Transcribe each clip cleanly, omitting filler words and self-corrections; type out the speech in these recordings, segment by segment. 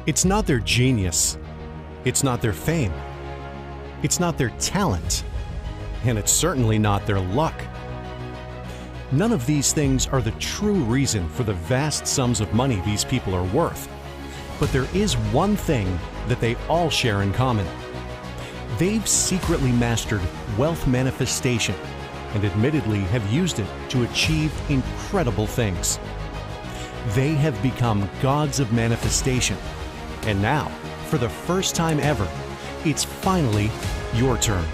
It's not their genius. It's not their fame. It's not their talent. And it's certainly not their luck. None of these things are the true reason for the vast sums of money these people are worth. But there is one thing that they all share in common. They've secretly mastered wealth manifestation and admittedly have used it to achieve incredible things. They have become gods of manifestation. And now, for the first time ever, it's finally your turn.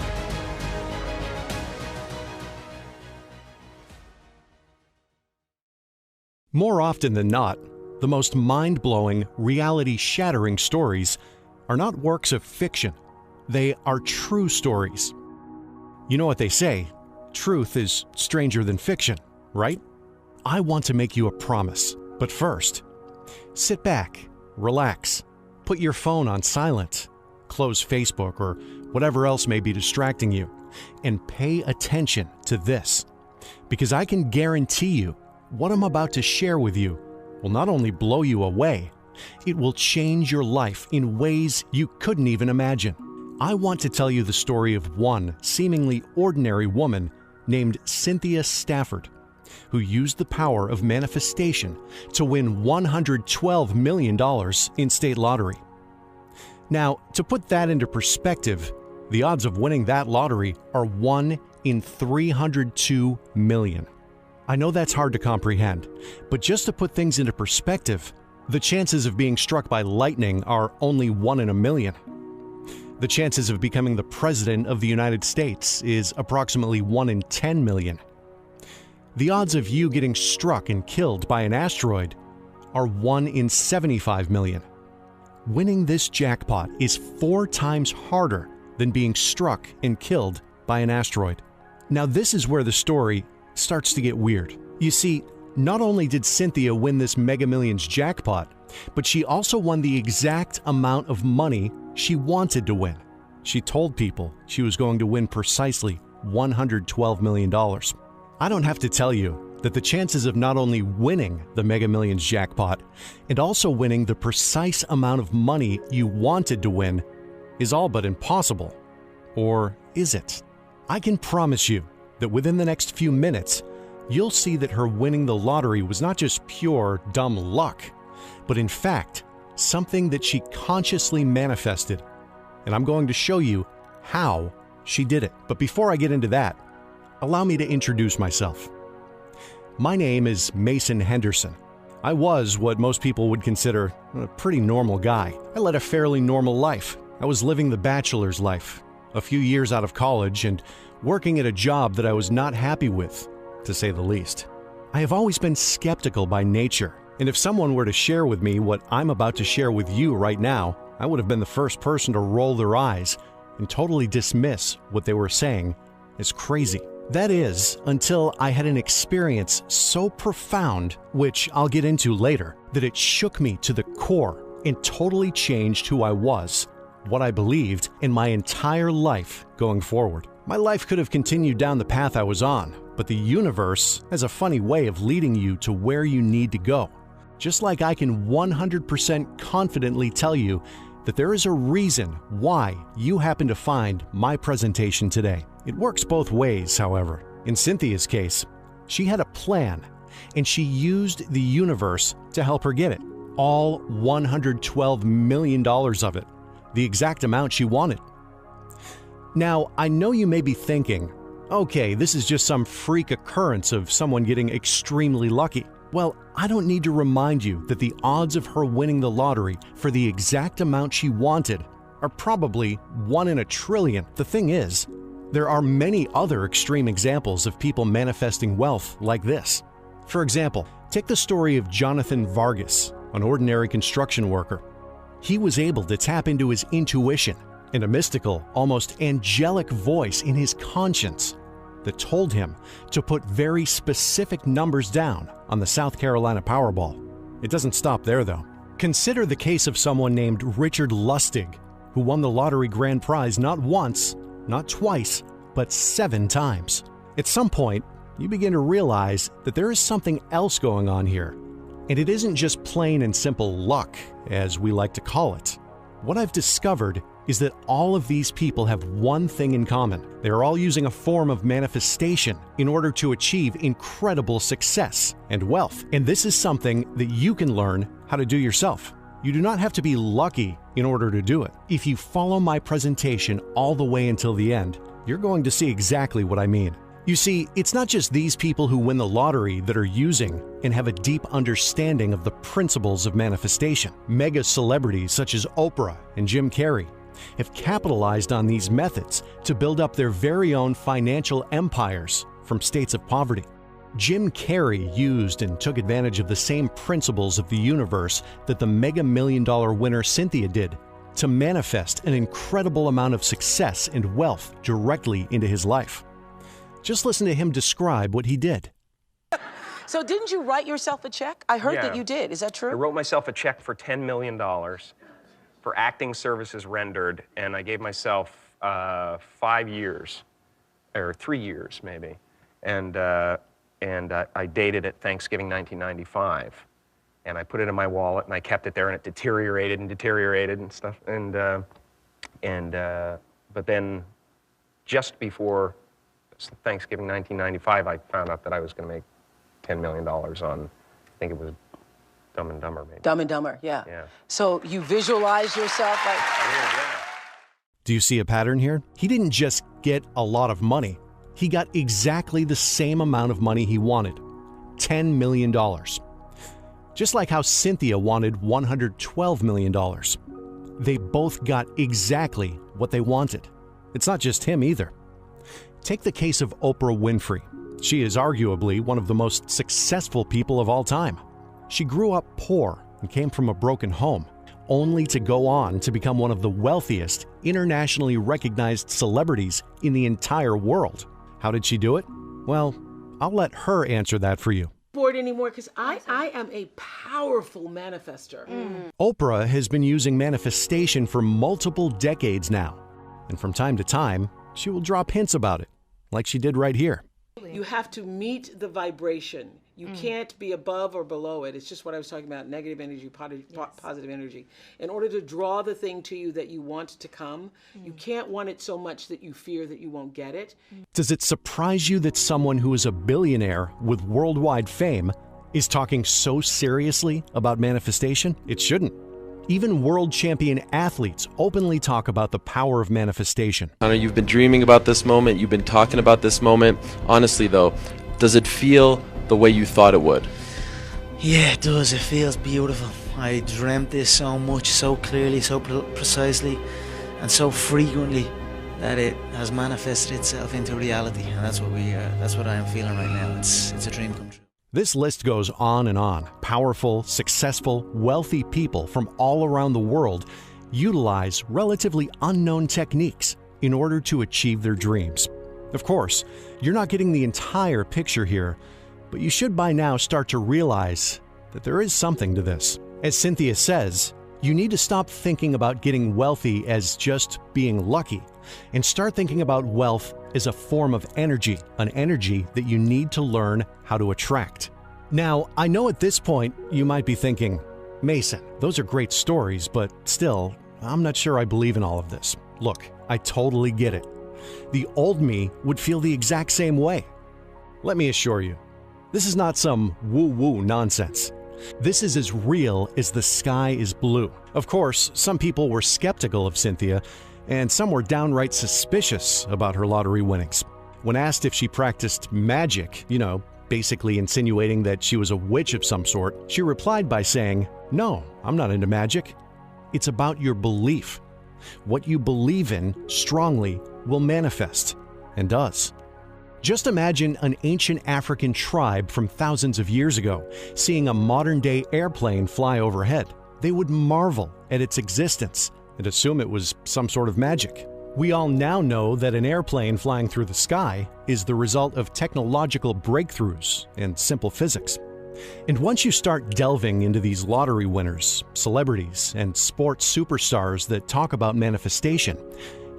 More often than not, the most mind-blowing, reality-shattering stories are not works of fiction. They are true stories. You know what they say, truth is stranger than fiction, right? I want to make you a promise, but first, sit back, relax, put your phone on silent, close Facebook or whatever else may be distracting you, and pay attention to this, because I can guarantee you what I'm about to share with you will not only blow you away, it will change your life in ways you couldn't even imagine. I want to tell you the story of one seemingly ordinary woman named Cynthia Stafford, who used the power of manifestation to win $112 million in state lottery. Now, to put that into perspective, the odds of winning that lottery are 1 in 302 million. I know that's hard to comprehend, but just to put things into perspective, the chances of being struck by lightning are only 1 in a million. The chances of becoming the President of the United States is approximately 1 in 10 million. The odds of you getting struck and killed by an asteroid are 1 in 75 million. Winning this jackpot is 4 times harder than being struck and killed by an asteroid. Now, this is where the story starts to get weird. You see, not only did Cynthia win this Mega Millions jackpot, but she also won the exact amount of money she wanted to win. She told people she was going to win precisely $112 million. I don't have to tell you that the chances of not only winning the Mega Millions jackpot and also winning the precise amount of money you wanted to win is all but impossible. Or is it? I can promise you that within the next few minutes, you'll see that her winning the lottery was not just pure dumb luck, but in fact, something that she consciously manifested. And I'm going to show you how she did it. But before I get into that, allow me to introduce myself. My name is Mason Henderson. I was what most people would consider a pretty normal guy. I led a fairly normal life. I was living the bachelor's life, a few years out of college, and working at a job that I was not happy with, to say the least. I have always been skeptical by nature, and if someone were to share with me what I'm about to share with you right now, I would have been the first person to roll their eyes and totally dismiss what they were saying as crazy. That is, until I had an experience so profound, which I'll get into later, that it shook me to the core and totally changed who I was, what I believed, in my entire life going forward. My life could have continued down the path I was on, but the universe has a funny way of leading you to where you need to go. Just like I can 100% confidently tell you that there is a reason why you happen to find my presentation today. It works both ways, however. In Cynthia's case, she had a plan, and she used the universe to help her get it. All $112 million of it, the exact amount she wanted. Now, I know you may be thinking, okay, this is just some freak occurrence of someone getting extremely lucky. Well, I don't need to remind you that the odds of her winning the lottery for the exact amount she wanted are probably 1 in a trillion. The thing is, there are many other extreme examples of people manifesting wealth like this. For example, take the story of Jonathan Vargas, an ordinary construction worker. He was able to tap into his intuition and a mystical, almost angelic voice in his conscience that told him to put very specific numbers down on the South Carolina Powerball. It doesn't stop there, though. Consider the case of someone named Richard Lustig, who won the lottery grand prize not once, not twice, but 7 times. At some point, you begin to realize that there is something else going on here. And it isn't just plain and simple luck, as we like to call it. What I've discovered is that all of these people have one thing in common. They are all using a form of manifestation in order to achieve incredible success and wealth. And this is something that you can learn how to do yourself. You do not have to be lucky in order to do it. If you follow my presentation all the way until the end, you're going to see exactly what I mean. You see, it's not just these people who win the lottery that are using and have a deep understanding of the principles of manifestation. Mega celebrities such as Oprah and Jim Carrey have capitalized on these methods to build up their very own financial empires from states of poverty. Jim Carrey used and took advantage of the same principles of the universe that the Mega Million-Dollar winner Cynthia did to manifest an incredible amount of success and wealth directly into his life. Just listen to him describe what he did. So didn't you write yourself a check? I heard that you did. Is that true? I wrote myself a check for $10 million for acting services rendered, and I gave myself 5 years, or 3 years maybe. And I dated it Thanksgiving 1995. And I put it in my wallet, and I kept it there, and it deteriorated and stuff. But then just before Thanksgiving 1995, I found out that I was going to make $10 million on, I think it was Dumb and Dumber, maybe. Dumb and Dumber, yeah. So you visualize yourself like... Yeah. Do you see a pattern here? He didn't just get a lot of money. He got exactly the same amount of money he wanted, $10 million. Just like how Cynthia wanted $112 million. They both got exactly what they wanted. It's not just him either. Take the case of Oprah Winfrey. She is arguably one of the most successful people of all time. She grew up poor and came from a broken home, only to go on to become one of the wealthiest, internationally recognized celebrities in the entire world. How did she do it? Well, I'll let her answer that for you. Bored anymore because I am a powerful manifester. Oprah has been using manifestation for multiple decades now, and from time to time, she will drop hints about it, like she did right here. You have to meet the vibration. You can't be above or below it. It's just what I was talking about, negative energy, positive energy. In order to draw the thing to you that you want to come, you can't want it so much that you fear that you won't get it. Does it surprise you that someone who is a billionaire with worldwide fame is talking so seriously about manifestation? It shouldn't. Even world champion athletes openly talk about the power of manifestation. Connor, you've been dreaming about this moment. You've been talking about this moment. Honestly, though, does it feel the way you thought it would? Yeah, it does. It feels beautiful. I dreamt this so much, so clearly, so precisely, and so frequently that it has manifested itself into reality. And that's what I am feeling right now. It's a dream come true. This list goes on and on. Powerful, successful, wealthy people from all around the world utilize relatively unknown techniques in order to achieve their dreams. Of course, you're not getting the entire picture here, but you should by now start to realize that there is something to this. As Cynthia says, you need to stop thinking about getting wealthy as just being lucky and start thinking about wealth as a form of energy, an energy that you need to learn how to attract. Now, I know at this point you might be thinking, Mason, those are great stories, but still, I'm not sure I believe in all of this. Look, I totally get it. The old me would feel the exact same way. Let me assure you, this is not some woo-woo nonsense. This is as real as the sky is blue. Of course, some people were skeptical of Cynthia, and some were downright suspicious about her lottery winnings. When asked if she practiced magic, basically insinuating that she was a witch of some sort, she replied by saying, "No, I'm not into magic. It's about your belief. What you believe in strongly will manifest, and does." Just imagine an ancient African tribe from thousands of years ago seeing a modern-day airplane fly overhead. They would marvel at its existence and assume it was some sort of magic. We all now know that an airplane flying through the sky is the result of technological breakthroughs and simple physics. And once you start delving into these lottery winners, celebrities, and sports superstars that talk about manifestation,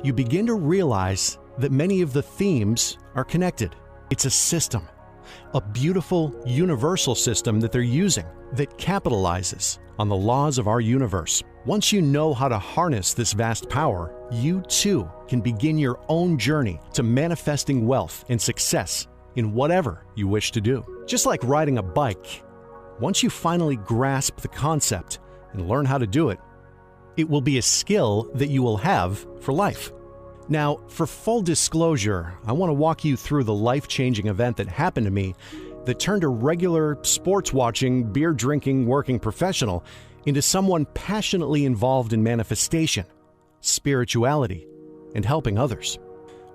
you begin to realize that many of the themes are connected. It's a system, a beautiful, universal system that they're using that capitalizes on the laws of our universe. Once you know how to harness this vast power, you too can begin your own journey to manifesting wealth and success in whatever you wish to do. Just like riding a bike, once you finally grasp the concept and learn how to do it, it will be a skill that you will have for life. Now, for full disclosure, I want to walk you through the life-changing event that happened to me that turned a regular sports-watching, beer-drinking working professional into someone passionately involved in manifestation, spirituality, and helping others.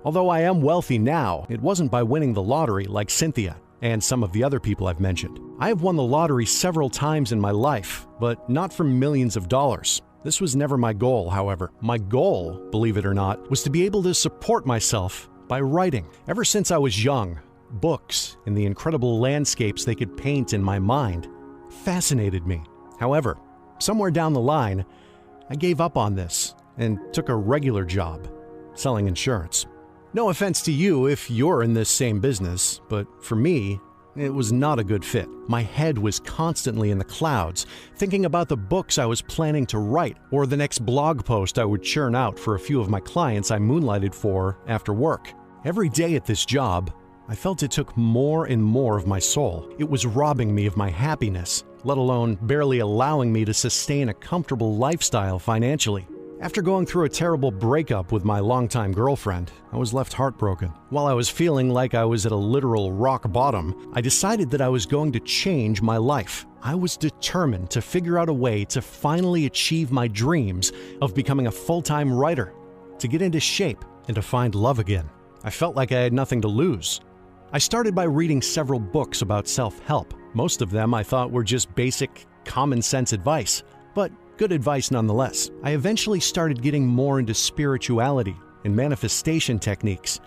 Although I am wealthy now, it wasn't by winning the lottery like Cynthia and some of the other people I've mentioned. I have won the lottery several times in my life, but not for millions of dollars. This was never my goal, however. My goal, believe it or not, was to be able to support myself by writing. Ever since I was young, books and the incredible landscapes they could paint in my mind fascinated me. However, somewhere down the line, I gave up on this and took a regular job, selling insurance. No offense to you if you're in this same business, but for me, it was not a good fit. My head was constantly in the clouds, thinking about the books I was planning to write or the next blog post I would churn out for a few of my clients I moonlighted for after work. Every day at this job, I felt it took more and more of my soul. It was robbing me of my happiness, let alone barely allowing me to sustain a comfortable lifestyle financially. After going through a terrible breakup with my longtime girlfriend, I was left heartbroken. While I was feeling like I was at a literal rock bottom, I decided that I was going to change my life. I was determined to figure out a way to finally achieve my dreams of becoming a full-time writer, to get into shape, and to find love again. I felt like I had nothing to lose. I started by reading several books about self-help. Most of them I thought were just basic, common-sense advice, but good advice nonetheless. I eventually started getting more into spirituality and manifestation techniques,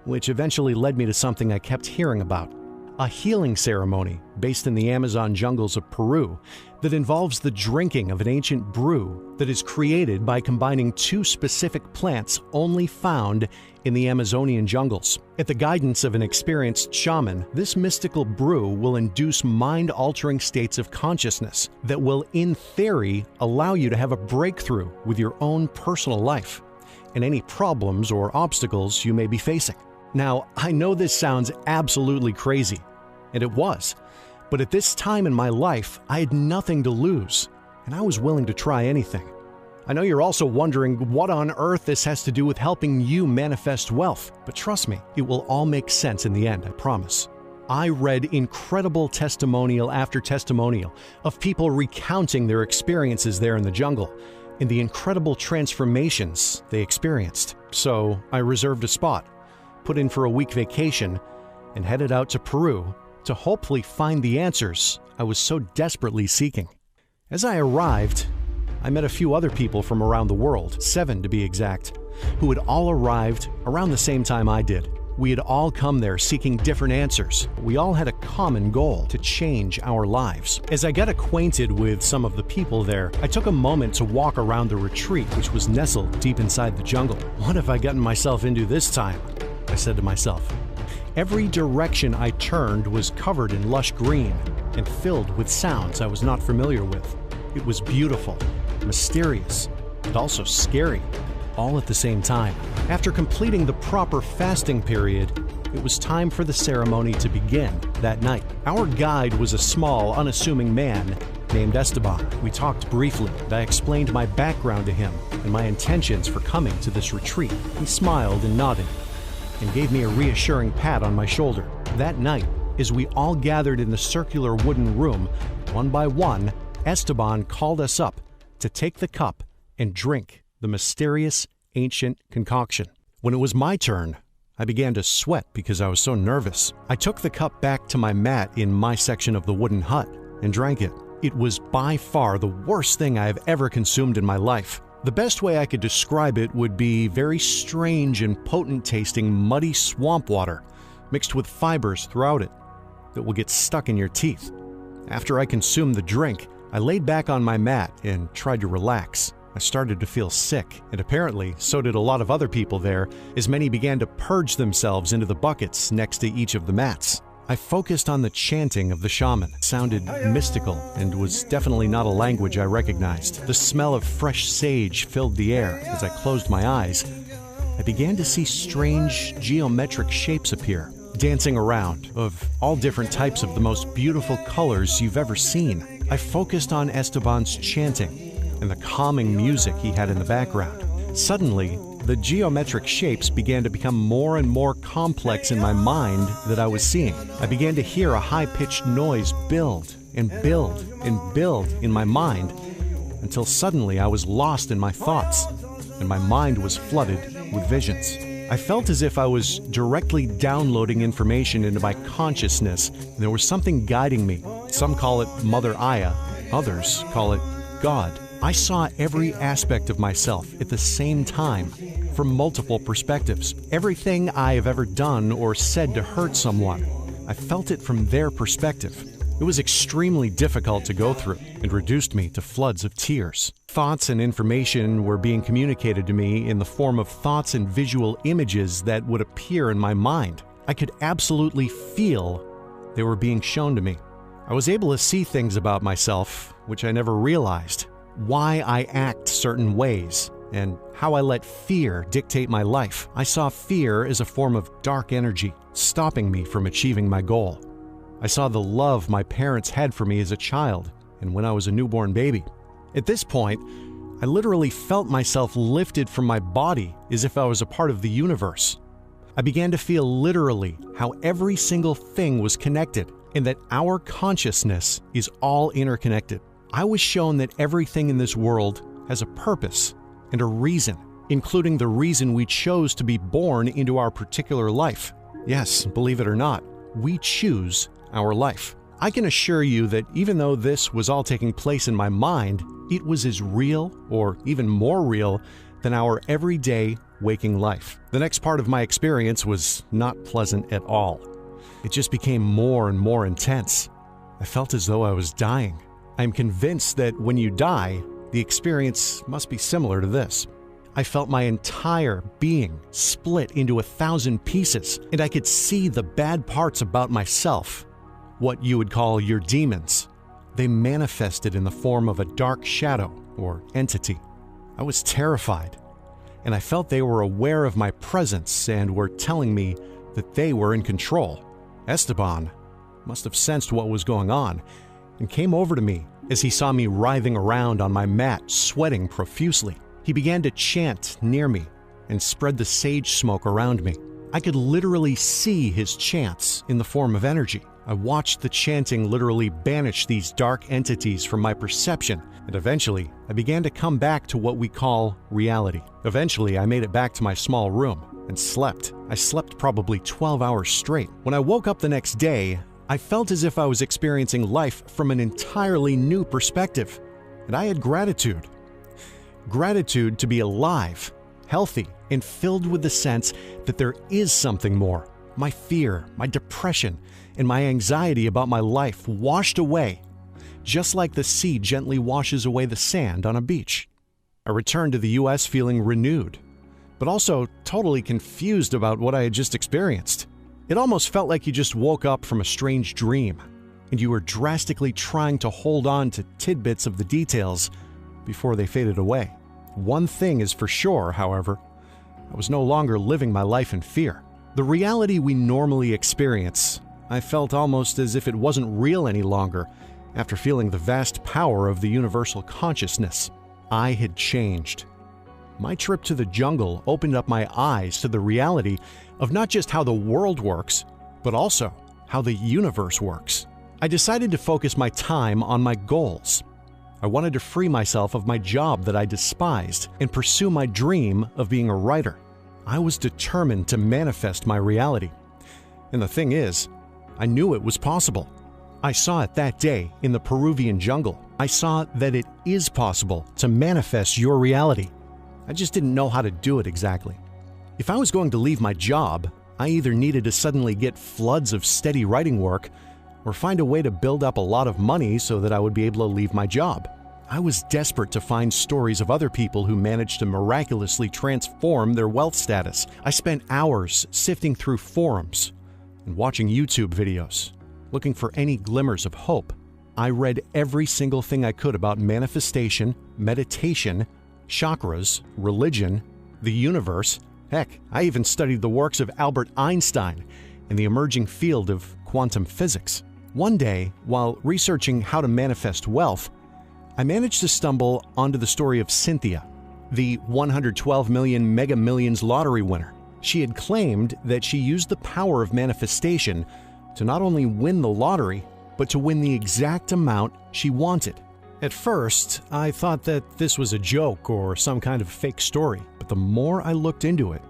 which eventually led me to something I kept hearing about, a healing ceremony based in the Amazon jungles of Peru that involves the drinking of an ancient brew that is created by combining two specific plants only found in the Amazonian jungles. At the guidance of an experienced shaman, this mystical brew will induce mind-altering states of consciousness that will, in theory, allow you to have a breakthrough with your own personal life and any problems or obstacles you may be facing. Now, I know this sounds absolutely crazy, and it was, but at this time in my life, I had nothing to lose, and I was willing to try anything. I know you're also wondering what on earth this has to do with helping you manifest wealth, but trust me, it will all make sense in the end, I promise. I read incredible testimonial after testimonial of people recounting their experiences there in the jungle and the incredible transformations they experienced. So I reserved a spot, put in for a week vacation, and headed out to Peru to hopefully find the answers I was so desperately seeking. As I arrived, I met a few other people from around the world, 7 to be exact, who had all arrived around the same time I did. We had all come there seeking different answers. We all had a common goal: to change our lives. As I got acquainted with some of the people there, I took a moment to walk around the retreat, which was nestled deep inside the jungle. What have I gotten myself into this time? I said to myself. Every direction I turned was covered in lush green and filled with sounds I was not familiar with. It was beautiful, mysterious, and also scary, all at the same time. After completing the proper fasting period, it was time for the ceremony to begin that night. Our guide was a small, unassuming man named Esteban. We talked briefly, and I explained my background to him and my intentions for coming to this retreat. He smiled and nodded, and gave me a reassuring pat on my shoulder. That night, as we all gathered in the circular wooden room, one by one, Esteban called us up to take the cup and drink the mysterious ancient concoction. When it was my turn, I began to sweat because I was so nervous. I took the cup back to my mat in my section of the wooden hut and drank it. It was by far the worst thing I have ever consumed in my life. The best way I could describe it would be very strange and potent-tasting muddy swamp water mixed with fibers throughout it that will get stuck in your teeth. After I consumed the drink, I laid back on my mat and tried to relax. I started to feel sick, and apparently so did a lot of other people there, as many began to purge themselves into the buckets next to each of the mats. I focused on the chanting of the shaman. It sounded mystical and was definitely not a language I recognized. The smell of fresh sage filled the air. As I closed my eyes, I began to see strange geometric shapes appear, dancing around, of all different types of the most beautiful colors you've ever seen. I focused on Esteban's chanting and the calming music he had in the background. Suddenly, the geometric shapes began to become more and more complex in my mind that I was seeing. I began to hear a high-pitched noise build and build and build in my mind until suddenly I was lost in my thoughts and my mind was flooded with visions. I felt as if I was directly downloading information into my consciousness, and there was something guiding me. Some call it Mother Aya, others call it God. I saw every aspect of myself at the same time, from multiple perspectives. Everything I have ever done or said to hurt someone, I felt it from their perspective. It was extremely difficult to go through and reduced me to floods of tears. Thoughts and information were being communicated to me in the form of thoughts and visual images that would appear in my mind. I could absolutely feel they were being shown to me. I was able to see things about myself which I never realized. Why I act certain ways, and how I let fear dictate my life. I saw fear as a form of dark energy, stopping me from achieving my goal. I saw the love my parents had for me as a child and when I was a newborn baby. At this point, I literally felt myself lifted from my body as if I was a part of the universe. I began to feel literally how every single thing was connected and that our consciousness is all interconnected. I was shown that everything in this world has a purpose and a reason, including the reason we chose to be born into our particular life. Yes, believe it or not, we choose our life. I can assure you that even though this was all taking place in my mind, it was as real or even more real than our everyday waking life. The next part of my experience was not pleasant at all. It just became more and more intense. I felt as though I was dying. I'm convinced that when you die, the experience must be similar to this. I felt my entire being split into 1,000 pieces, and I could see the bad parts about myself, what you would call your demons. They manifested in the form of a dark shadow or entity. I was terrified, and I felt they were aware of my presence and were telling me that they were in control. Esteban must have sensed what was going on and came over to me as he saw me writhing around on my mat, sweating profusely. He began to chant near me and spread the sage smoke around me. I could literally see his chants in the form of energy. I watched the chanting literally banish these dark entities from my perception, and eventually I began to come back to what we call reality. Eventually I made it back to my small room and slept. I slept probably 12 hours straight. When I woke up the next day, I felt as if I was experiencing life from an entirely new perspective, and I had gratitude. Gratitude to be alive, healthy, and filled with the sense that there is something more. My fear, my depression, and my anxiety about my life washed away, just like the sea gently washes away the sand on a beach. I returned to the U.S. feeling renewed, but also totally confused about what I had just experienced. It almost felt like you just woke up from a strange dream, and you were drastically trying to hold on to tidbits of the details before they faded away. One thing is for sure, however, I was no longer living my life in fear. The reality we normally experience, I felt almost as if it wasn't real any longer after feeling the vast power of the universal consciousness. I had changed. My trip to the jungle opened up my eyes to the reality of not just how the world works, but also how the universe works. I decided to focus my time on my goals. I wanted to free myself of my job that I despised and pursue my dream of being a writer. I was determined to manifest my reality. And the thing is, I knew it was possible. I saw it that day in the Peruvian jungle. I saw that it is possible to manifest your reality. I just didn't know how to do it exactly. If I was going to leave my job, I either needed to suddenly get floods of steady writing work or find a way to build up a lot of money so that I would be able to leave my job. I was desperate to find stories of other people who managed to miraculously transform their wealth status. I spent hours sifting through forums and watching YouTube videos, looking for any glimmers of hope. I read every single thing I could about manifestation, meditation, chakras, religion, the universe. Heck, I even studied the works of Albert Einstein and the emerging field of quantum physics. One day, while researching how to manifest wealth, I managed to stumble onto the story of Cynthia, the 112 million Mega Millions lottery winner. She had claimed that she used the power of manifestation to not only win the lottery, but to win the exact amount she wanted. At first, I thought that this was a joke or some kind of fake story, but the more I looked into it,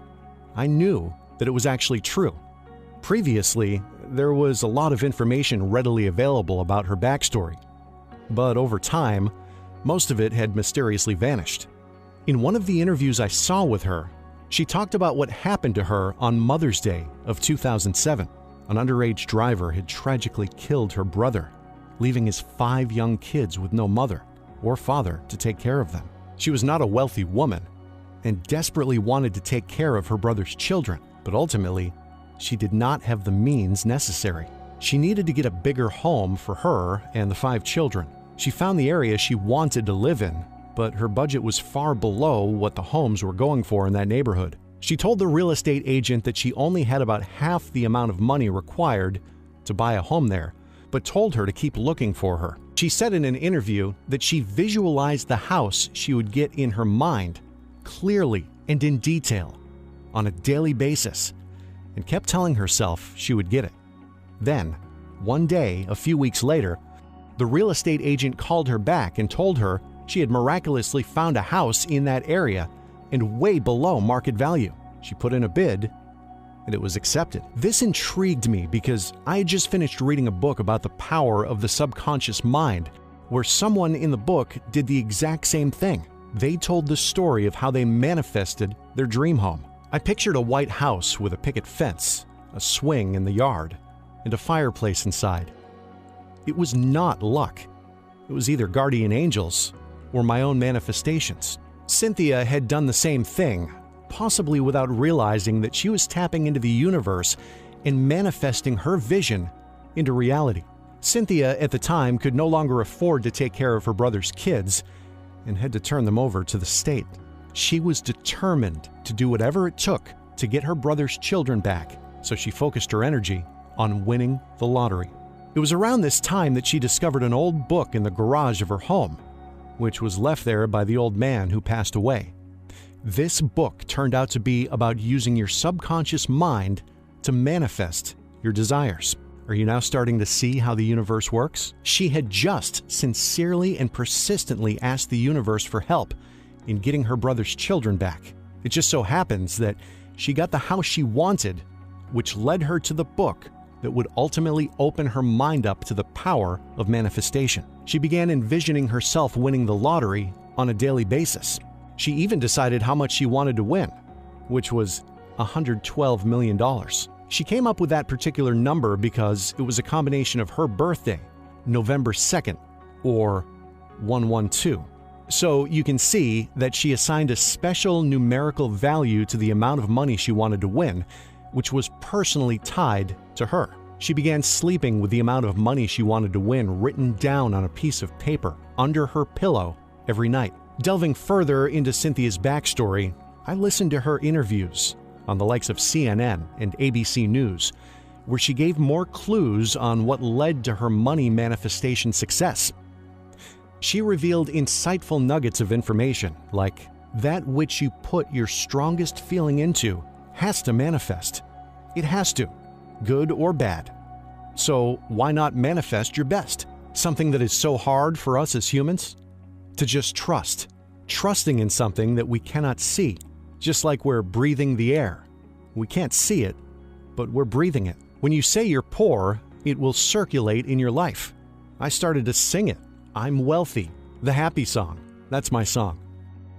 I knew that it was actually true. Previously, there was a lot of information readily available about her backstory, but over time, most of it had mysteriously vanished. In one of the interviews I saw with her, she talked about what happened to her on Mother's Day of 2007. An underage driver had tragically killed her brother, leaving his 5 young kids with no mother or father to take care of them. She was not a wealthy woman and desperately wanted to take care of her brother's children, but ultimately, she did not have the means necessary. She needed to get a bigger home for her and the 5 children. She found the area she wanted to live in, but her budget was far below what the homes were going for in that neighborhood. She told the real estate agent that she only had about half the amount of money required to buy a home there, but told her to keep looking for her. She said in an interview that she visualized the house she would get in her mind, clearly and in detail, on a daily basis, and kept telling herself she would get it. Then, one day, a few weeks later, the real estate agent called her back and told her she had miraculously found a house in that area and way below market value. She put in a bid, and it was accepted. This intrigued me because I had just finished reading a book about the power of the subconscious mind, where someone in the book did the exact same thing. They told the story of how they manifested their dream home. I pictured a white house with a picket fence, a swing in the yard, and a fireplace inside. It was not luck. It was either guardian angels or my own manifestations. Cynthia had done the same thing, possibly without realizing that she was tapping into the universe and manifesting her vision into reality. Cynthia, at the time, could no longer afford to take care of her brother's kids and had to turn them over to the state. She was determined to do whatever it took to get her brother's children back, so she focused her energy on winning the lottery. It was around this time that she discovered an old book in the garage of her home, which was left there by the old man who passed away. This book turned out to be about using your subconscious mind to manifest your desires. Are you now starting to see how the universe works? She had just sincerely and persistently asked the universe for help in getting her brother's children back. It just so happens that she got the house she wanted, which led her to the book that would ultimately open her mind up to the power of manifestation. She began envisioning herself winning the lottery on a daily basis. She even decided how much she wanted to win, which was $112 million. She came up with that particular number because it was a combination of her birthday, November 2nd, or 112. So you can see that she assigned a special numerical value to the amount of money she wanted to win, which was personally tied to her. She began sleeping with the amount of money she wanted to win written down on a piece of paper under her pillow every night. Delving further into Cynthia's backstory, I listened to her interviews on the likes of CNN and ABC News, where she gave more clues on what led to her money manifestation success. She revealed insightful nuggets of information, like that which you put your strongest feeling into has to manifest. It has to, good or bad. So why not manifest your best? Something that is so hard for us as humans? To just trust. Trusting in something that we cannot see, just like we're breathing the air. We can't see it, but we're breathing it. When you say you're poor, it will circulate in your life. I started to sing it. I'm wealthy, the happy song. That's my song.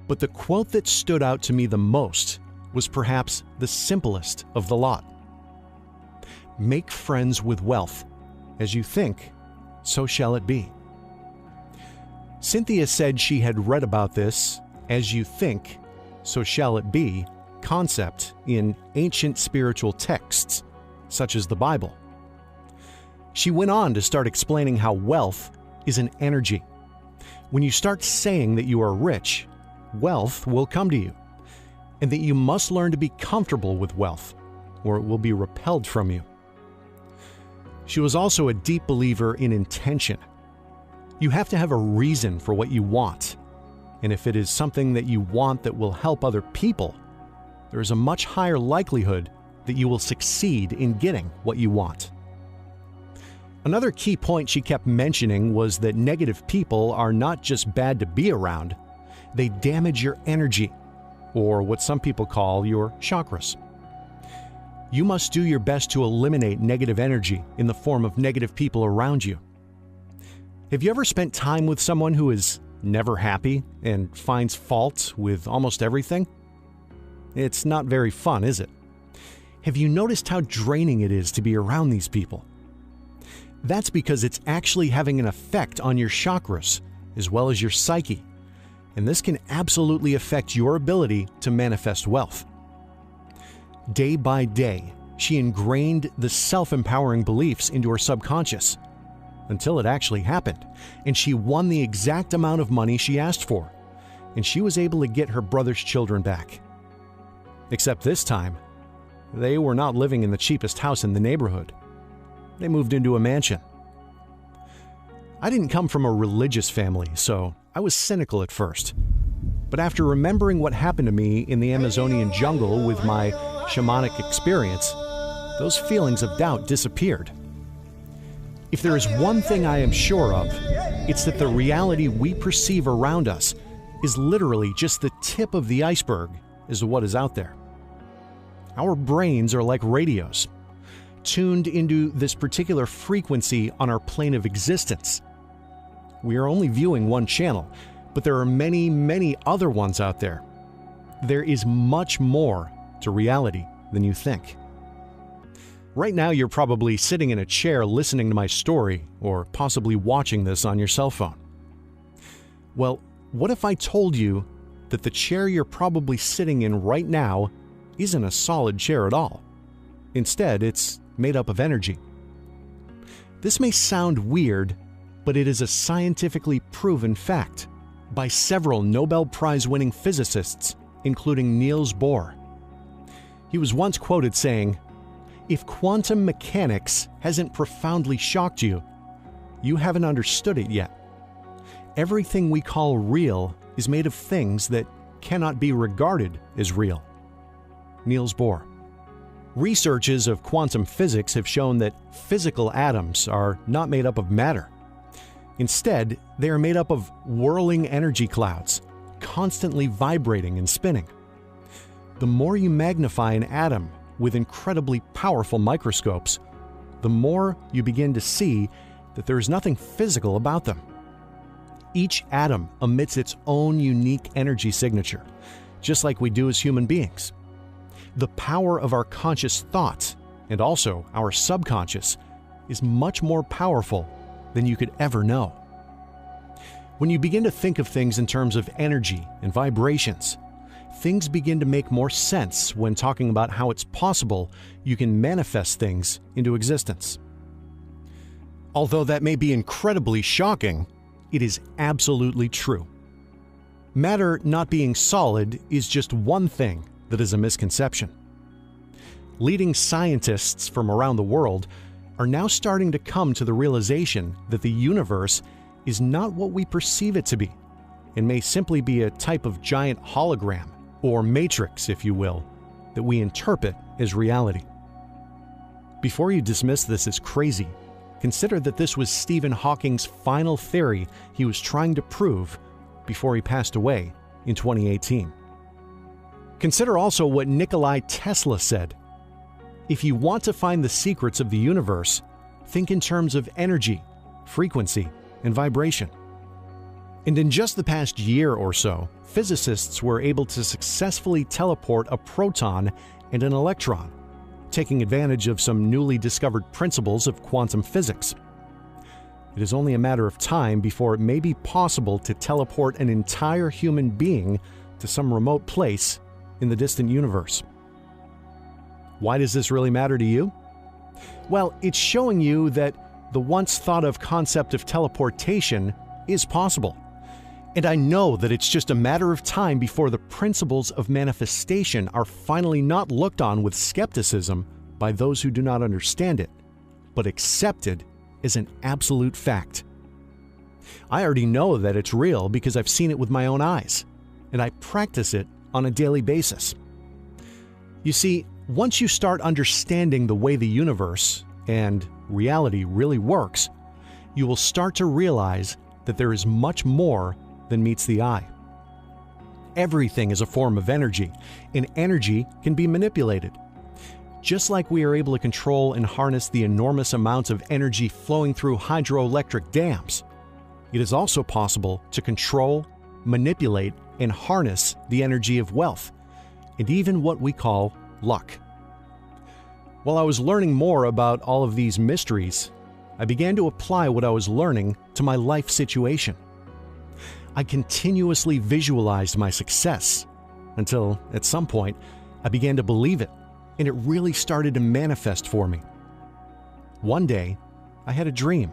But the quote that stood out to me the most was perhaps the simplest of the lot. Make friends with wealth. As you think, so shall it be. Cynthia said she had read about this "as you think, so shall it be" concept in ancient spiritual texts such as the Bible. She went on to start explaining how wealth is an energy. When you start saying that you are rich, wealth will come to you, and that you must learn to be comfortable with wealth, or it will be repelled from you. She was also a deep believer in intention. You have to have a reason for what you want, and if it is something that you want that will help other people, there is a much higher likelihood that you will succeed in getting what you want. Another key point she kept mentioning was that negative people are not just bad to be around, they damage your energy, or what some people call your chakras. You must do your best to eliminate negative energy in the form of negative people around you. Have you ever spent time with someone who is never happy and finds fault with almost everything? It's not very fun, is it? Have you noticed how draining it is to be around these people? That's because it's actually having an effect on your chakras as well as your psyche, and this can absolutely affect your ability to manifest wealth. Day by day, she ingrained the self-empowering beliefs into her subconscious until it actually happened, and she won the exact amount of money she asked for, and she was able to get her brother's children back. Except this time, they were not living in the cheapest house in the neighborhood. They moved into a mansion. I didn't come from a religious family, so I was cynical at first. But after remembering what happened to me in the Amazonian jungle with my shamanic experience, those feelings of doubt disappeared. If there is one thing I am sure of, it's that the reality we perceive around us is literally just the tip of the iceberg as to what is out there. Our brains are like radios, tuned into this particular frequency on our plane of existence. We are only viewing one channel, but there are many, many other ones out there. There is much more to reality than you think. Right now, you're probably sitting in a chair listening to my story, or possibly watching this on your cell phone. Well, what if I told you that the chair you're probably sitting in right now isn't a solid chair at all? Instead, it's made up of energy. This may sound weird, but it is a scientifically proven fact by several Nobel Prize-winning physicists, including Niels Bohr. He was once quoted saying, "If quantum mechanics hasn't profoundly shocked you, you haven't understood it yet. Everything we call real is made of things that cannot be regarded as real." Niels Bohr. Researches of quantum physics have shown that physical atoms are not made up of matter. Instead, they are made up of whirling energy clouds, constantly vibrating and spinning. The more you magnify an atom with incredibly powerful microscopes, the more you begin to see that there is nothing physical about them. Each atom emits its own unique energy signature, just like we do as human beings. The power of our conscious thoughts, and also our subconscious, is much more powerful than you could ever know. When you begin to think of things in terms of energy and vibrations, things begin to make more sense when talking about how it's possible you can manifest things into existence. Although that may be incredibly shocking, it is absolutely true. Matter not being solid is just one thing that is a misconception. Leading scientists from around the world are now starting to come to the realization that the universe is not what we perceive it to be, and may simply be a type of giant hologram, or matrix, if you will, that we interpret as reality. Before you dismiss this as crazy, consider that this was Stephen Hawking's final theory he was trying to prove before he passed away in 2018. Consider also what Nikola Tesla said. If you want to find the secrets of the universe, think in terms of energy, frequency, and vibration. And in just the past year or so, physicists were able to successfully teleport a proton and an electron, taking advantage of some newly discovered principles of quantum physics. It is only a matter of time before it may be possible to teleport an entire human being to some remote place in the distant universe. Why does this really matter to you? Well, it's showing you that the once thought of concept of teleportation is possible. And I know that it's just a matter of time before the principles of manifestation are finally not looked on with skepticism by those who do not understand it, but accepted as an absolute fact. I already know that it's real because I've seen it with my own eyes, and I practice it on a daily basis. You see, once you start understanding the way the universe and reality really works, you will start to realize that there is much more than meets the eye. Everything is a form of energy, and energy can be manipulated. Just like we are able to control and harness the enormous amounts of energy flowing through hydroelectric dams, it is also possible to control, manipulate, and harness the energy of wealth, and even what we call luck. While I was learning more about all of these mysteries, I began to apply what I was learning to my life situation. I continuously visualized my success until, at some point, I began to believe it, and it really started to manifest for me. One day, I had a dream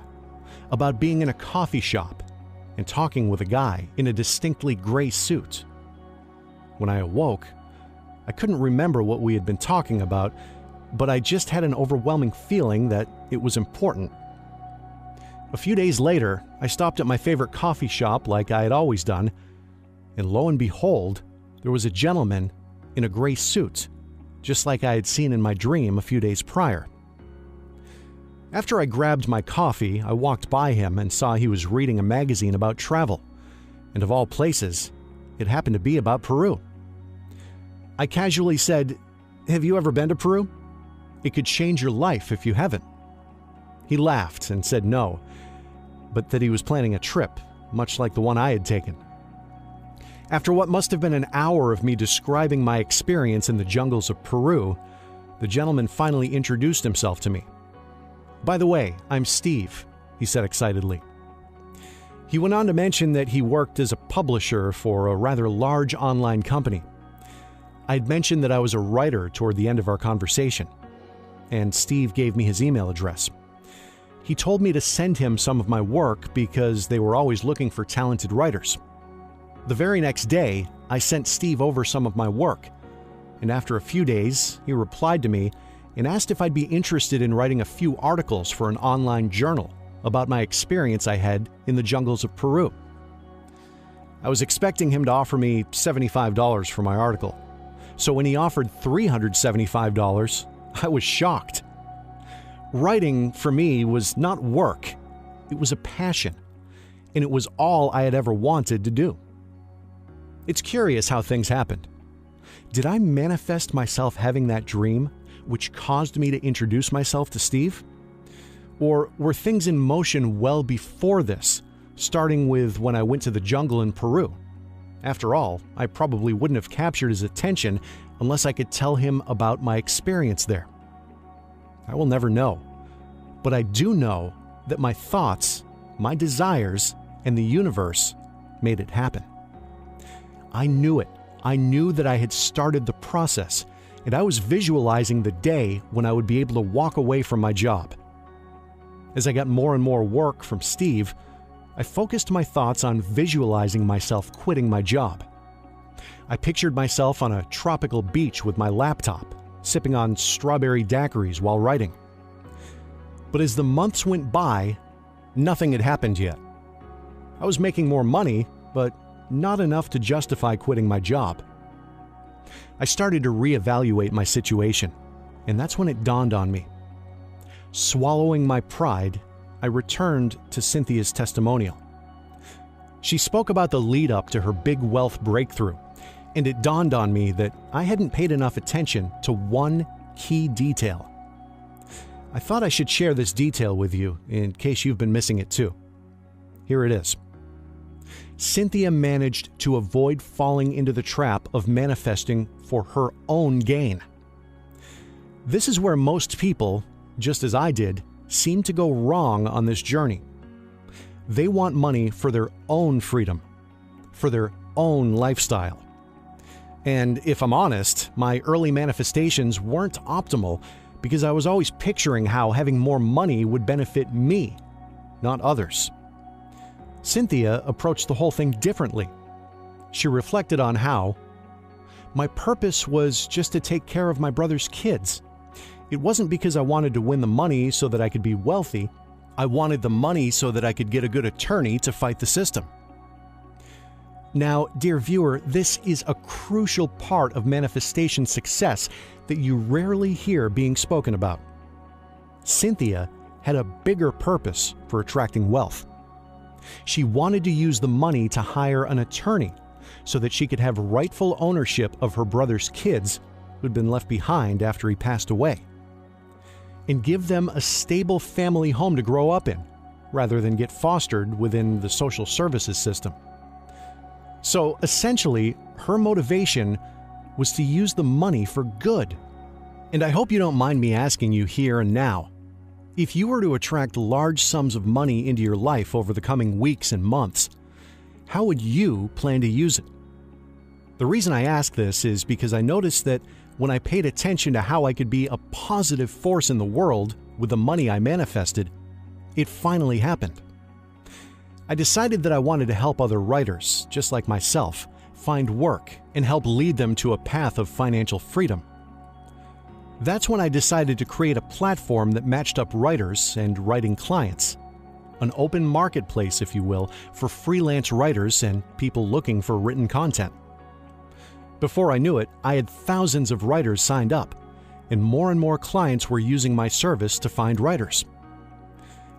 about being in a coffee shop and talking with a guy in a distinctly gray suit. When I awoke, I couldn't remember what we had been talking about, but I just had an overwhelming feeling that it was important. A few days later, I stopped at my favorite coffee shop like I had always done, and lo and behold, there was a gentleman in a gray suit, just like I had seen in my dream a few days prior. After I grabbed my coffee, I walked by him and saw he was reading a magazine about travel, and of all places, it happened to be about Peru. I casually said, "Have you ever been to Peru? It could change your life if you haven't." He laughed and said no, but that he was planning a trip, much like the one I had taken. After what must have been an hour of me describing my experience in the jungles of Peru, the gentleman finally introduced himself to me. "By the way, I'm Steve," he said excitedly. He went on to mention that he worked as a publisher for a rather large online company. I'd mentioned that I was a writer toward the end of our conversation, and Steve gave me his email address. He told me to send him some of my work because they were always looking for talented writers. The very next day, I sent Steve over some of my work, and after a few days, he replied to me and asked if I'd be interested in writing a few articles for an online journal about my experience I had in the jungles of Peru. I was expecting him to offer me $75 for my article, so when he offered $375, I was shocked. Writing, for me, was not work. It was a passion, and it was all I had ever wanted to do. It's curious how things happened. Did I manifest myself having that dream, which caused me to introduce myself to Steve? Or were things in motion well before this, starting with when I went to the jungle in Peru? After all, I probably wouldn't have captured his attention unless I could tell him about my experience there. I will never know, but I do know that my thoughts, my desires, and the universe made it happen. I knew it. I knew that I had started the process, and I was visualizing the day when I would be able to walk away from my job. As I got more and more work from Steve, I focused my thoughts on visualizing myself quitting my job. I pictured myself on a tropical beach with my laptop, sipping on strawberry daiquiris while writing. But as the months went by, nothing had happened yet. I was making more money, but not enough to justify quitting my job. I started to reevaluate my situation, and that's when it dawned on me. Swallowing my pride, I returned to Cynthia's testimonial. She spoke about the lead up to her big wealth breakthrough, and it dawned on me that I hadn't paid enough attention to one key detail. I thought I should share this detail with you in case you've been missing it too. Here it is. Cynthia managed to avoid falling into the trap of manifesting for her own gain. This is where most people, just as I did, seem to go wrong on this journey. They want money for their own freedom, for their own lifestyle. And if I'm honest, my early manifestations weren't optimal because I was always picturing how having more money would benefit me, not others. Cynthia approached the whole thing differently. She reflected on how my purpose was just to take care of my brother's kids. It wasn't because I wanted to win the money so that I could be wealthy. I wanted the money so that I could get a good attorney to fight the system. Now, dear viewer, this is a crucial part of manifestation success that you rarely hear being spoken about. Cynthia had a bigger purpose for attracting wealth. She wanted to use the money to hire an attorney so that she could have rightful ownership of her brother's kids who'd been left behind after he passed away, and give them a stable family home to grow up in, rather than get fostered within the social services system. So essentially, her motivation was to use the money for good. And I hope you don't mind me asking you here and now, if you were to attract large sums of money into your life over the coming weeks and months, how would you plan to use it? The reason I ask this is because I noticed that when I paid attention to how I could be a positive force in the world with the money I manifested, it finally happened. I decided that I wanted to help other writers, just like myself, find work and help lead them to a path of financial freedom. That's when I decided to create a platform that matched up writers and writing clients. An open marketplace, if you will, for freelance writers and people looking for written content. Before I knew it, I had thousands of writers signed up, and more clients were using my service to find writers.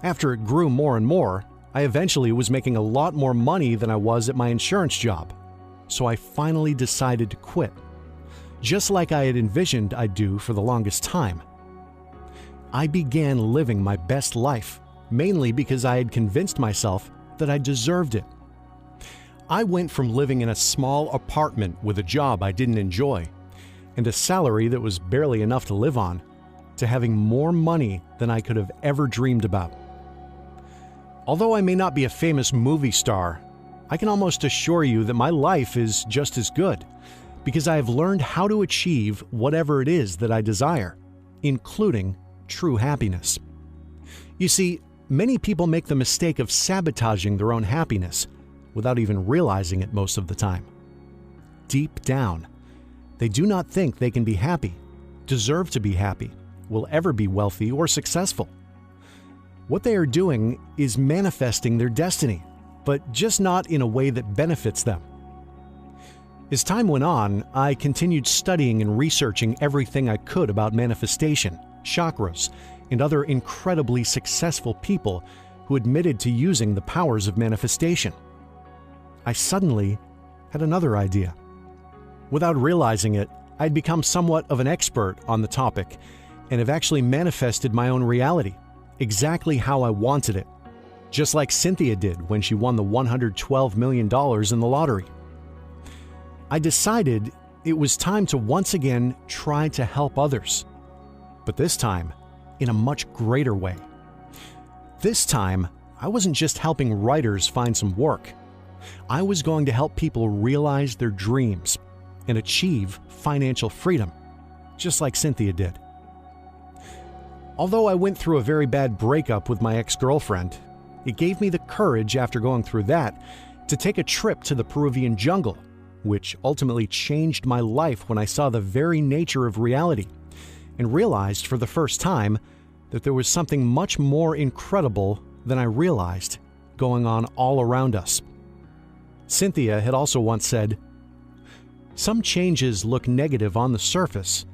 After it grew more and more, I eventually was making a lot more money than I was at my insurance job, so I finally decided to quit, just like I had envisioned I'd do for the longest time. I began living my best life, mainly because I had convinced myself that I deserved it. I went from living in a small apartment with a job I didn't enjoy and a salary that was barely enough to live on, to having more money than I could have ever dreamed about. Although I may not be a famous movie star, I can almost assure you that my life is just as good, because I have learned how to achieve whatever it is that I desire, including true happiness. You see, many people make the mistake of sabotaging their own happiness without even realizing it most of the time. Deep down, they do not think they can be happy, deserve to be happy, will ever be wealthy or successful. What they are doing is manifesting their destiny, but just not in a way that benefits them. As time went on, I continued studying and researching everything I could about manifestation, chakras, and other incredibly successful people who admitted to using the powers of manifestation. I suddenly had another idea. Without realizing it, I'd become somewhat of an expert on the topic and have actually manifested my own reality, exactly how I wanted it, just like Cynthia did when she won the $112 million in the lottery. I decided it was time to once again try to help others, but this time in a much greater way. This time, I wasn't just helping writers find some work. I was going to help people realize their dreams and achieve financial freedom, just like Cynthia did. Although I went through a very bad breakup with my ex-girlfriend, it gave me the courage after going through that to take a trip to the Peruvian jungle, which ultimately changed my life when I saw the very nature of reality and realized for the first time that there was something much more incredible than I realized going on all around us. Cynthia had also once said, "Some changes look negative on the surface,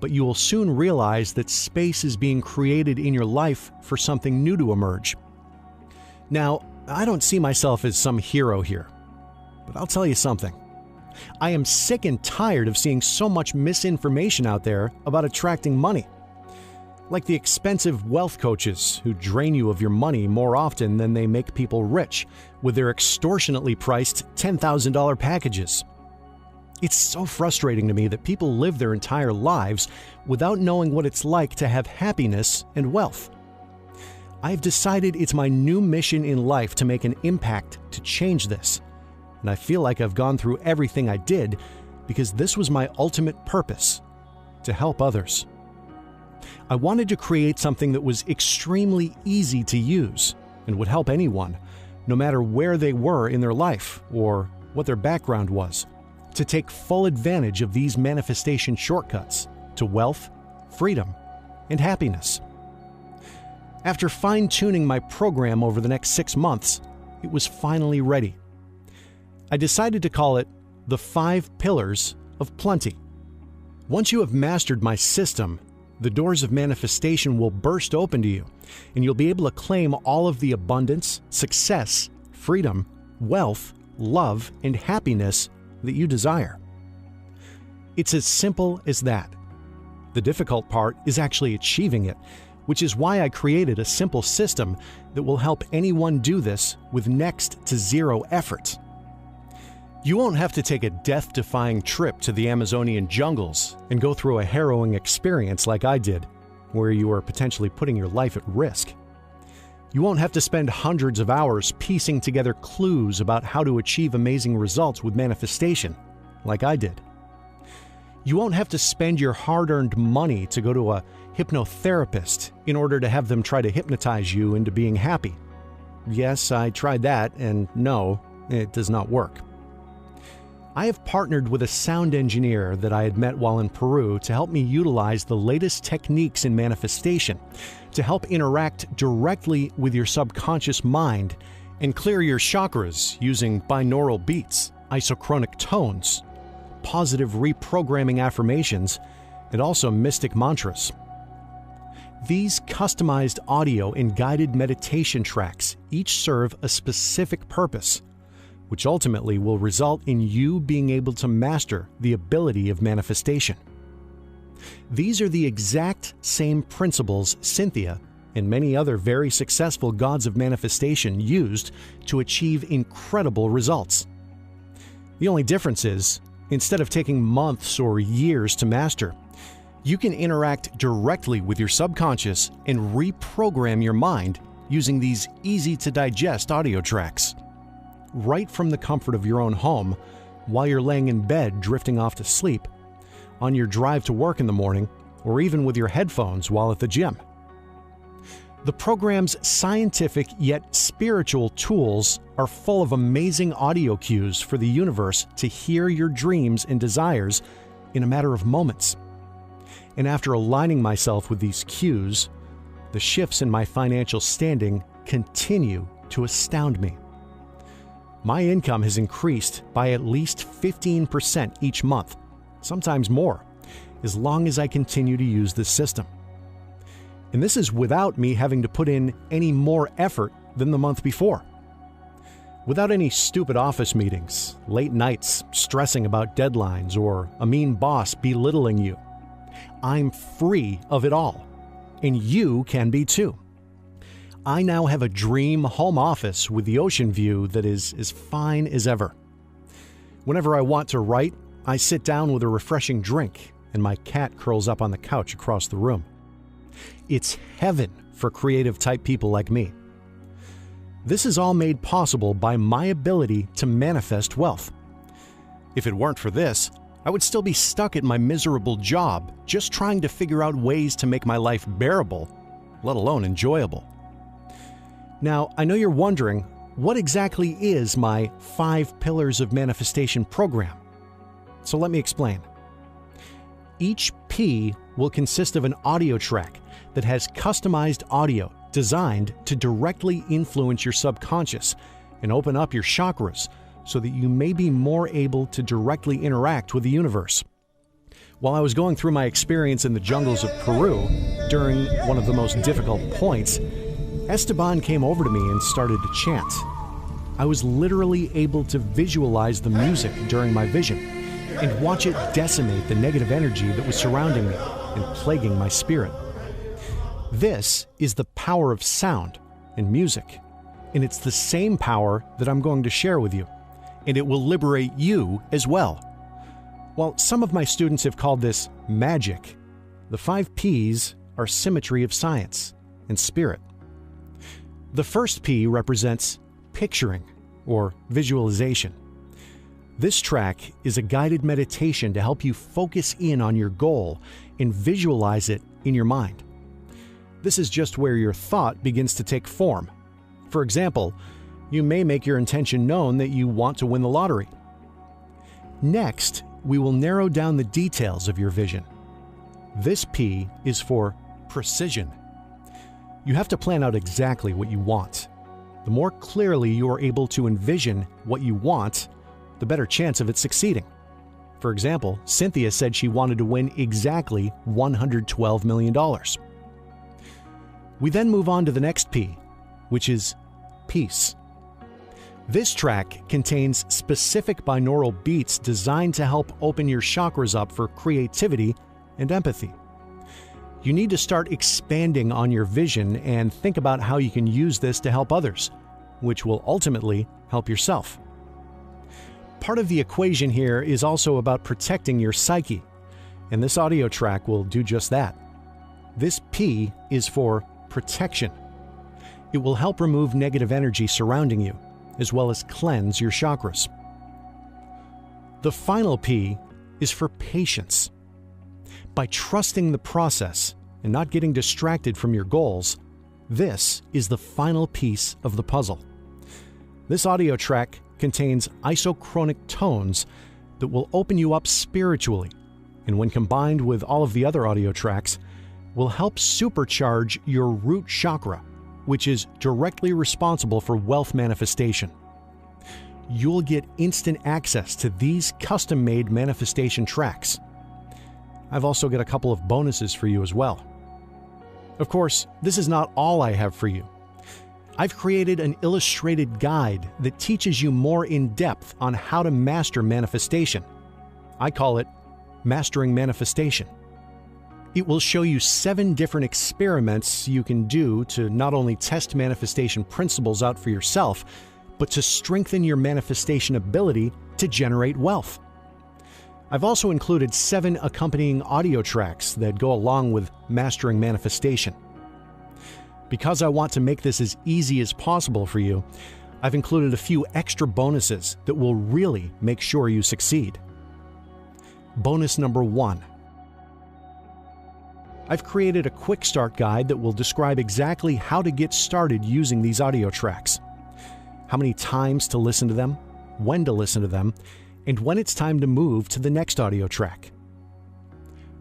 but you will soon realize that space is being created in your life for something new to emerge." Now, I don't see myself as some hero here, but I'll tell you something. I am sick and tired of seeing so much misinformation out there about attracting money. Like the expensive wealth coaches who drain you of your money more often than they make people rich with their extortionately priced $10,000 packages. It's so frustrating to me that people live their entire lives without knowing what it's like to have happiness and wealth. I've decided it's my new mission in life to make an impact to change this, and I feel like I've gone through everything I did because this was my ultimate purpose, to help others. I wanted to create something that was extremely easy to use and would help anyone, no matter where they were in their life or what their background was, to take full advantage of these manifestation shortcuts to wealth, freedom, and happiness. After fine-tuning my program over the next 6 months, it was finally ready. I decided to call it the 5 Pillars of Plenty. Once you have mastered my system, the doors of manifestation will burst open to you, and you'll be able to claim all of the abundance, success, freedom, wealth, love, and happiness that you desire. It's as simple as that. The difficult part is actually achieving it, which is why I created a simple system that will help anyone do this with next to zero effort. You won't have to take a death-defying trip to the Amazonian jungles and go through a harrowing experience like I did, where you are potentially putting your life at risk. You won't have to spend hundreds of hours piecing together clues about how to achieve amazing results with manifestation, like I did. You won't have to spend your hard-earned money to go to a hypnotherapist in order to have them try to hypnotize you into being happy. Yes, I tried that, and no, it does not work. I have partnered with a sound engineer that I had met while in Peru to help me utilize the latest techniques in manifestation to help interact directly with your subconscious mind and clear your chakras using binaural beats, isochronic tones, positive reprogramming affirmations, and also mystic mantras. These customized audio and guided meditation tracks each serve a specific purpose, which ultimately will result in you being able to master the ability of manifestation. These are the exact same principles Cynthia and many other very successful gods of manifestation used to achieve incredible results. The only difference is, instead of taking months or years to master, you can interact directly with your subconscious and reprogram your mind using these easy-to-digest audio tracks. Right from the comfort of your own home, while you're laying in bed drifting off to sleep, on your drive to work in the morning, or even with your headphones while at the gym. The program's scientific yet spiritual tools are full of amazing audio cues for the universe to hear your dreams and desires in a matter of moments. And after aligning myself with these cues, the shifts in my financial standing continue to astound me. My income has increased by at least 15% each month, sometimes more, as long as I continue to use this system. And this is without me having to put in any more effort than the month before. Without any stupid office meetings, late nights stressing about deadlines, or a mean boss belittling you. I'm free of it all, and you can be too. I now have a dream home office with the ocean view that is as fine as ever. Whenever I want to write, I sit down with a refreshing drink, and my cat curls up on the couch across the room. It's heaven for creative-type people like me. This is all made possible by my ability to manifest wealth. If it weren't for this, I would still be stuck at my miserable job, just trying to figure out ways to make my life bearable, let alone enjoyable. Now, I know you're wondering, what exactly is my 5 Pillars of Manifestation program? So let me explain. Each P will consist of an audio track that has customized audio designed to directly influence your subconscious and open up your chakras so that you may be more able to directly interact with the universe. While I was going through my experience in the jungles of Peru during one of the most difficult points, Esteban came over to me and started to chant. I was literally able to visualize the music during my vision and watch it decimate the negative energy that was surrounding me and plaguing my spirit. This is the power of sound and music, and it's the same power that I'm going to share with you, and it will liberate you as well. While some of my students have called this magic, the 5 P's are symmetry of science and spirit. The first P represents picturing or visualization. This track is a guided meditation to help you focus in on your goal and visualize it in your mind. This is just where your thought begins to take form. For example, you may make your intention known that you want to win the lottery. Next, we will narrow down the details of your vision. This P is for precision. You have to plan out exactly what you want. The more clearly you are able to envision what you want, the better chance of it succeeding. For example, Cynthia said she wanted to win exactly $112 million. We then move on to the next P, which is peace. This track contains specific binaural beats designed to help open your chakras up for creativity and empathy. You need to start expanding on your vision and think about how you can use this to help others, which will ultimately help yourself. Part of the equation here is also about protecting your psyche, and this audio track will do just that. This P is for protection. It will help remove negative energy surrounding you, as well as cleanse your chakras. The final P is for patience. By trusting the process and not getting distracted from your goals, this is the final piece of the puzzle. This audio track contains isochronic tones that will open you up spiritually, and when combined with all of the other audio tracks, will help supercharge your root chakra, which is directly responsible for wealth manifestation. You'll get instant access to these custom-made manifestation tracks. I've also got a couple of bonuses for you as well. Of course, this is not all I have for you. I've created an illustrated guide that teaches you more in depth on how to master manifestation. I call it Mastering Manifestation. It will show you 7 different experiments you can do to not only test manifestation principles out for yourself, but to strengthen your manifestation ability to generate wealth. I've also included 7 accompanying audio tracks that go along with mastering manifestation. Because I want to make this as easy as possible for you, I've included a few extra bonuses that will really make sure you succeed. Bonus number 1. I've created a quick start guide that will describe exactly how to get started using these audio tracks, how many times to listen to them, when to listen to them, and when it's time to move to the next audio track.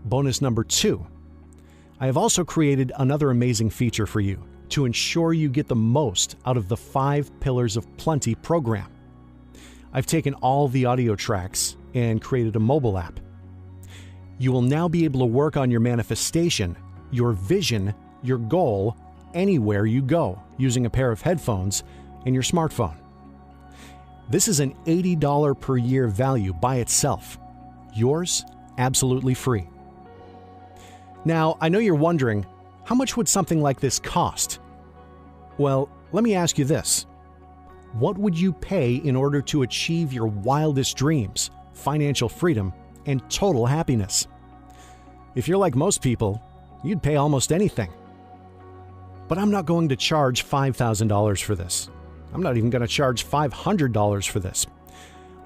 Bonus number 2. I have also created another amazing feature for you to ensure you get the most out of the 5 Pillars of Plenty program. I've taken all the audio tracks and created a mobile app. You will now be able to work on your manifestation, your vision, your goal, anywhere you go using a pair of headphones and your smartphone. This is an $80 per year value by itself. Yours, absolutely free. Now, I know you're wondering, how much would something like this cost? Well, let me ask you this. What would you pay in order to achieve your wildest dreams, financial freedom, and total happiness? If you're like most people, you'd pay almost anything. But I'm not going to charge $5,000 for this. I'm not even going to charge $500 for this.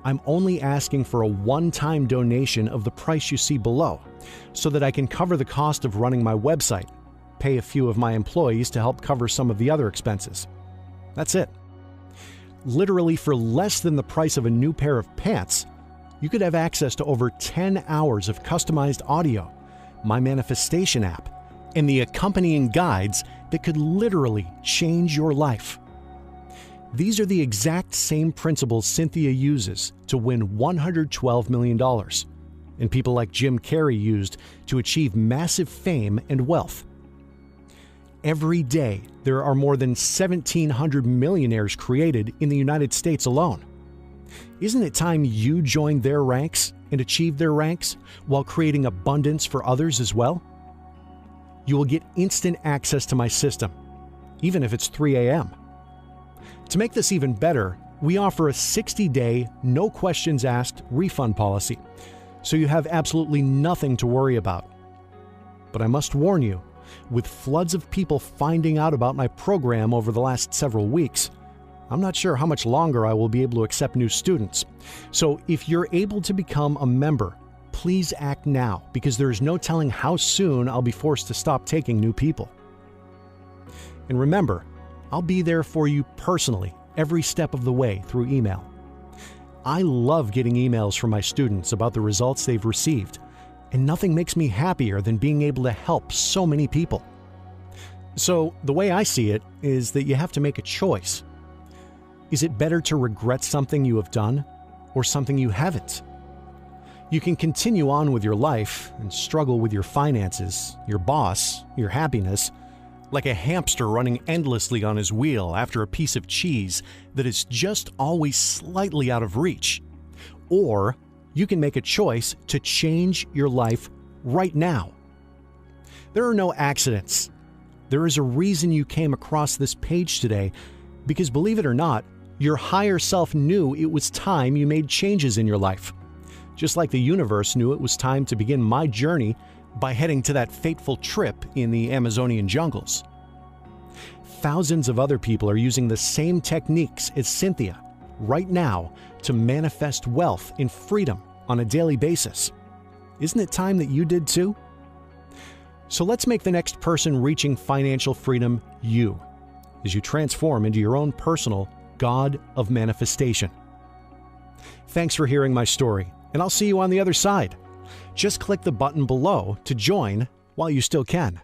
I'm only asking for a one-time donation of the price you see below, so that I can cover the cost of running my website, pay a few of my employees to help cover some of the other expenses. That's it. Literally for less than the price of a new pair of pants, you could have access to over 10 hours of customized audio, my manifestation app, and the accompanying guides that could literally change your life. These are the exact same principles Cynthia uses to win $112 million, and people like Jim Carrey used to achieve massive fame and wealth. Every day, there are more than 1,700 millionaires created in the United States alone. Isn't it time you joined their ranks and achieved their ranks while creating abundance for others as well? You will get instant access to my system, even if it's 3 a.m. To make this even better, we offer a 60-day, no questions asked refund policy, so you have absolutely nothing to worry about. But I must warn you, with floods of people finding out about my program over the last several weeks, I'm not sure how much longer I will be able to accept new students. So if you're able to become a member, Please act now, because there is no telling how soon I'll be forced to stop taking new people. And remember, I'll be there for you personally every step of the way through email. I love getting emails from my students about the results they've received, and nothing makes me happier than being able to help so many people. So the way I see it is that you have to make a choice. Is it better to regret something you have done or something you haven't? You can continue on with your life and struggle with your finances, your boss, your happiness, like a hamster running endlessly on his wheel after a piece of cheese that is just always slightly out of reach. Or you can make a choice to change your life right now. There are no accidents. There is a reason you came across this page today, because believe it or not, your higher self knew it was time you made changes in your life. Just like the universe knew it was time to begin my journey by heading to that fateful trip in the Amazonian jungles. Thousands of other people are using the same techniques as Cynthia right now to manifest wealth and freedom on a daily basis. Isn't it time that you did too? So let's make the next person reaching financial freedom you, as you transform into your own personal God of manifestation. Thanks for hearing my story, and I'll see you on the other side. Just click the button below to join while you still can.